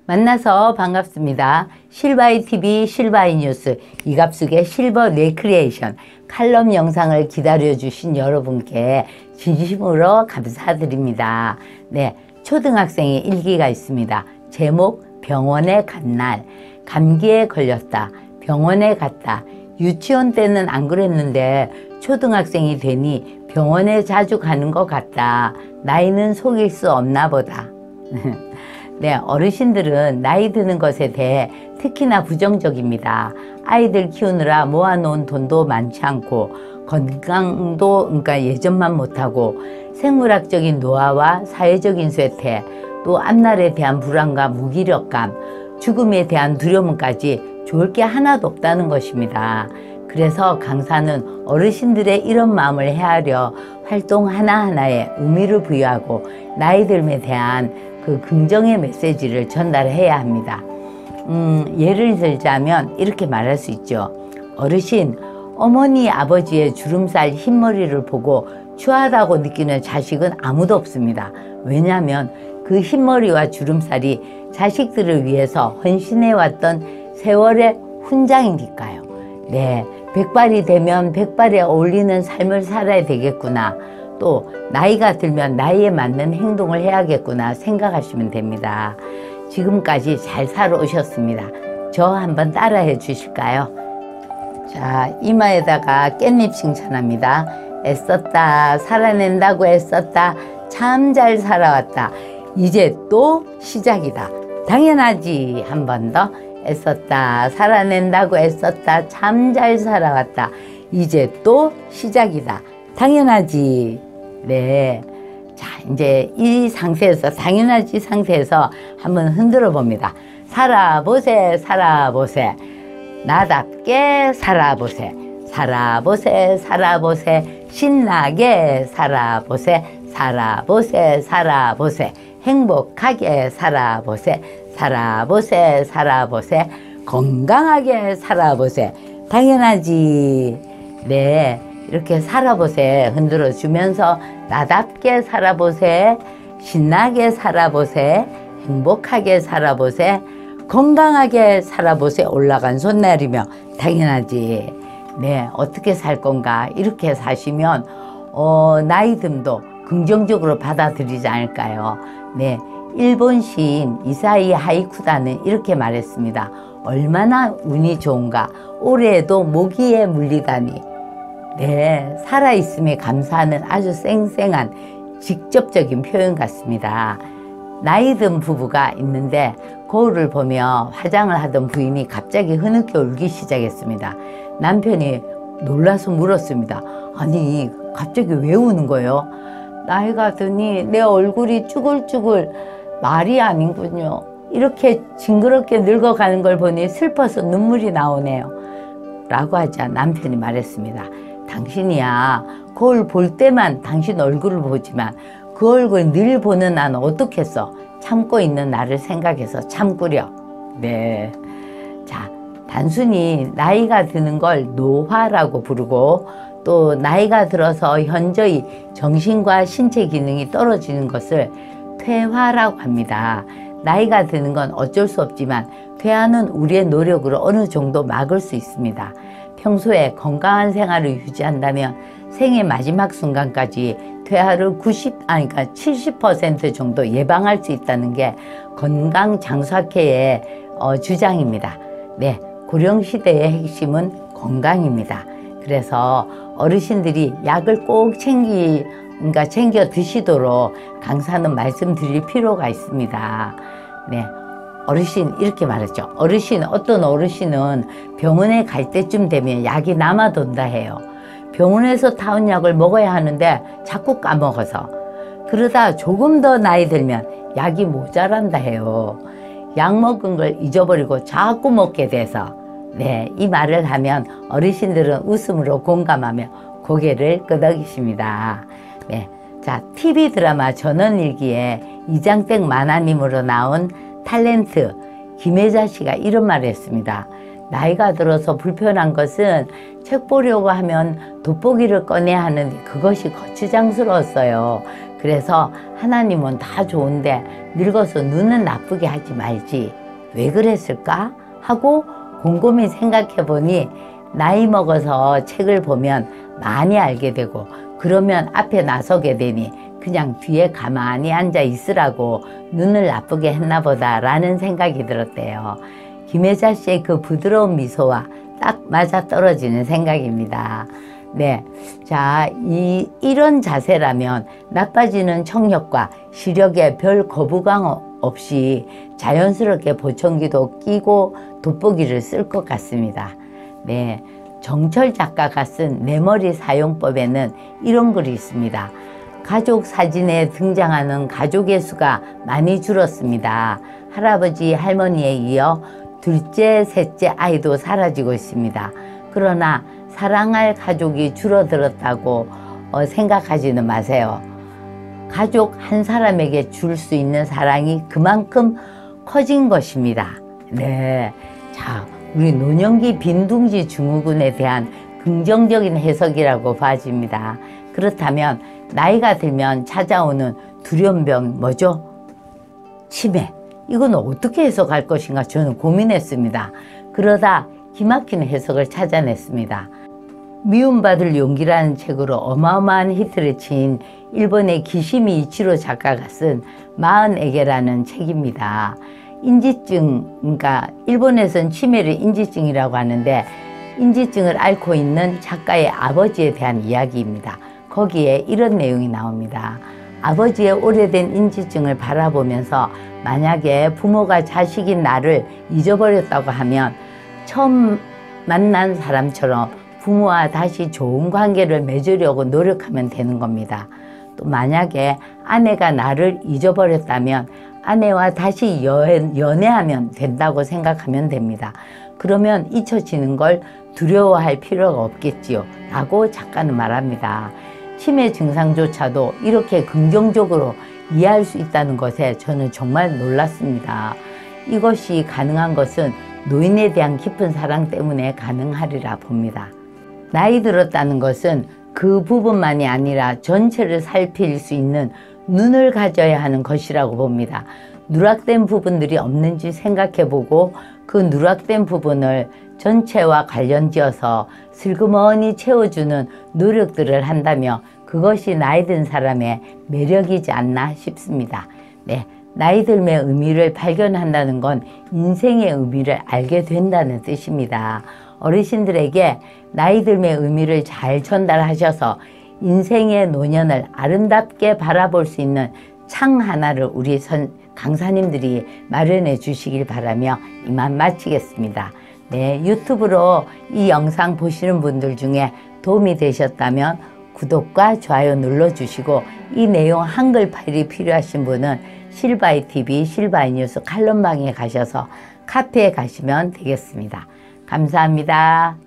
만나서 반갑습니다. 실바이TV 실바이뉴스 이갑숙의 실버 레크리에이션 칼럼 영상을 기다려주신 여러분께 진심으로 감사드립니다. 네, 초등학생의 일기가 있습니다. 제목 병원에 간 날. 감기에 걸렸다. 병원에 갔다. 유치원 때는 안 그랬는데 초등학생이 되니 병원에 자주 가는 것 같다. 나이는 속일 수 없나 보다. 네, 어르신들은 나이 드는 것에 대해 특히나 부정적입니다. 아이들 키우느라 모아놓은 돈도 많지 않고 건강도 그러니까 예전만 못하고 생물학적인 노화와 사회적인 쇠퇴, 또 앞날에 대한 불안과 무기력감, 죽음에 대한 두려움까지 좋을 게 하나도 없다는 것입니다. 그래서 강사는 어르신들의 이런 마음을 헤아려 활동 하나하나에 의미를 부여하고 나이 듦에 대한 그 긍정의 메시지를 전달해야 합니다. 예를 들자면 이렇게 말할 수 있죠. 어르신, 어머니 아버지의 주름살 흰머리를 보고 추하다고 느끼는 자식은 아무도 없습니다. 왜냐하면 그 흰머리와 주름살이 자식들을 위해서 헌신해왔던 세월의 훈장이니까요. 네, 백발이 되면 백발에 어울리는 삶을 살아야 되겠구나. 또 나이가 들면 나이에 맞는 행동을 해야겠구나 생각하시면 됩니다. 지금까지 잘 살아오셨습니다. 저 한번 따라해 주실까요? 자, 이마에다가 깻잎 칭찬합니다. 애썼다, 살아낸다고 애썼다, 참 잘 살아왔다. 이제 또 시작이다. 당연하지. 한 번 더. 애썼다, 살아낸다고 애썼다, 참 잘 살아왔다. 이제 또 시작이다. 당연하지. 네. 자, 이제 이 상태에서, 당연하지 상태에서 한번 흔들어 봅니다. 살아보세, 살아보세. 나답게 살아보세. 살아보세, 살아보세. 신나게 살아보세. 살아보세, 살아보세. 행복하게 살아보세. 살아보세, 살아보세. 건강하게 살아보세. 당연하지. 네. 이렇게 살아보세 흔들어 주면서 나답게 살아보세, 신나게 살아보세, 행복하게 살아보세, 건강하게 살아보세. 올라간 손 내리며 당연하지. 네, 어떻게 살 건가 이렇게 사시면 나이 듦도 긍정적으로 받아들이지 않을까요? 네, 일본 시인 이사이 하이쿠다는 이렇게 말했습니다. 얼마나 운이 좋은가. 올해에도 모기에 물리다니. 네, 살아있음에 감사하는 아주 쌩쌩한 직접적인 표현 같습니다. 나이 든 부부가 있는데 거울을 보며 화장을 하던 부인이 갑자기 흐느껴 울기 시작했습니다. 남편이 놀라서 물었습니다. 아니, 갑자기 왜 우는 거예요? 나이가 드니 내 얼굴이 쭈글쭈글 말이 아닌군요. 이렇게 징그럽게 늙어가는 걸 보니 슬퍼서 눈물이 나오네요. 라고 하자 남편이 말했습니다. 당신이야 거울 볼 때만 당신 얼굴을 보지만 그 얼굴 늘 보는 나는 어떻겠어. 참고 있는 나를 생각해서 참구려. 네. 자, 단순히 나이가 드는 걸 노화라고 부르고 또 나이가 들어서 현저히 정신과 신체 기능이 떨어지는 것을 퇴화라고 합니다. 나이가 드는 건 어쩔 수 없지만 퇴화는 우리의 노력으로 어느 정도 막을 수 있습니다. 평소에 건강한 생활을 유지한다면 생의 마지막 순간까지 퇴화를 70% 정도 예방할 수 있다는 게 건강장수학회의 주장입니다. 네, 고령시대의 핵심은 건강입니다. 그래서 어르신들이 약을 꼭 챙겨 드시도록 강사는 말씀드릴 필요가 있습니다. 네. 어르신 이렇게 말했죠. 어떤 어르신은 병원에 갈 때쯤 되면 약이 남아돈다 해요. 병원에서 타온 약을 먹어야 하는데 자꾸 까먹어서 그러다 조금 더 나이 들면 약이 모자란다 해요. 약 먹은 걸 잊어버리고 자꾸 먹게 돼서 네, 이 말을 하면 어르신들은 웃음으로 공감하며 고개를 끄덕이십니다. 네, 자, TV 드라마 전원일기에 이장댁 만화님으로 나온 탤런트 김혜자 씨가 이런 말을 했습니다. 나이가 들어서 불편한 것은 책 보려고 하면 돋보기를 꺼내야 하는데 그것이 거추장스러웠어요. 그래서 하나님은 다 좋은데 늙어서 눈은 나쁘게 하지 말지 왜 그랬을까 하고 곰곰이 생각해 보니 나이 먹어서 책을 보면 많이 알게 되고 그러면 앞에 나서게 되니 그냥 뒤에 가만히 앉아 있으라고 눈을 나쁘게 했나 보다 라는 생각이 들었대요. 김혜자 씨의 그 부드러운 미소와 딱 맞아 떨어지는 생각입니다. 네. 자, 이런 자세라면 나빠지는 청력과 시력에 별 거부감 없이 자연스럽게 보청기도 끼고 돋보기를 쓸 것 같습니다. 네. 정철 작가가 쓴 내 머리 사용법에는 이런 글이 있습니다. 가족 사진에 등장하는 가족의 수가 많이 줄었습니다. 할아버지, 할머니에 이어 둘째, 셋째 아이도 사라지고 있습니다. 그러나 사랑할 가족이 줄어들었다고 생각하지는 마세요. 가족 한 사람에게 줄 수 있는 사랑이 그만큼 커진 것입니다. 네. 자, 우리 노년기 빈둥지 증후군에 대한 긍정적인 해석이라고 봐집니다. 그렇다면 나이가 들면 찾아오는 두려움병 뭐죠? 치매. 이건 어떻게 해석할 것인가 저는 고민했습니다. 그러다 기막힌 해석을 찾아냈습니다. 미움받을 용기라는 책으로 어마어마한 히트를 친 일본의 기시미 이치로 작가가 쓴 40에게라는 책입니다. 인지증, 그러니까 일본에서는 치매를 인지증이라고 하는데 인지증을 앓고 있는 작가의 아버지에 대한 이야기입니다. 거기에 이런 내용이 나옵니다. 아버지의 오래된 인지증을 바라보면서 만약에 부모가 자식인 나를 잊어버렸다고 하면 처음 만난 사람처럼 부모와 다시 좋은 관계를 맺으려고 노력하면 되는 겁니다. 또 만약에 아내가 나를 잊어버렸다면 아내와 다시 연애하면 된다고 생각하면 됩니다. 그러면 잊혀지는 걸 두려워할 필요가 없겠지요 라고 작가는 말합니다. 치매 증상조차도 이렇게 긍정적으로 이해할 수 있다는 것에 저는 정말 놀랐습니다. 이것이 가능한 것은 노인에 대한 깊은 사랑 때문에 가능하리라 봅니다. 나이 들었다는 것은 그 부분만이 아니라 전체를 살필 수 있는 눈을 가져야 하는 것이라고 봅니다. 누락된 부분들이 없는지 생각해보고 그 누락된 부분을 전체와 관련지어서 슬그머니 채워주는 노력들을 한다며 그것이 나이 든 사람의 매력이지 않나 싶습니다. 네, 나이 들의 의미를 발견한다는 건 인생의 의미를 알게 된다는 뜻입니다. 어르신들에게 나이 들의 의미를 잘 전달하셔서 인생의 노년을 아름답게 바라볼 수 있는 창 하나를 우리 강사님들이 마련해 주시길 바라며 이만 마치겠습니다. 네, 유튜브로 이 영상 보시는 분들 중에 도움이 되셨다면 구독과 좋아요 눌러주시고 이 내용 한글 파일이 필요하신 분은 실바이TV 실바이뉴스 칼럼방에 가셔서 카페에 가시면 되겠습니다. 감사합니다.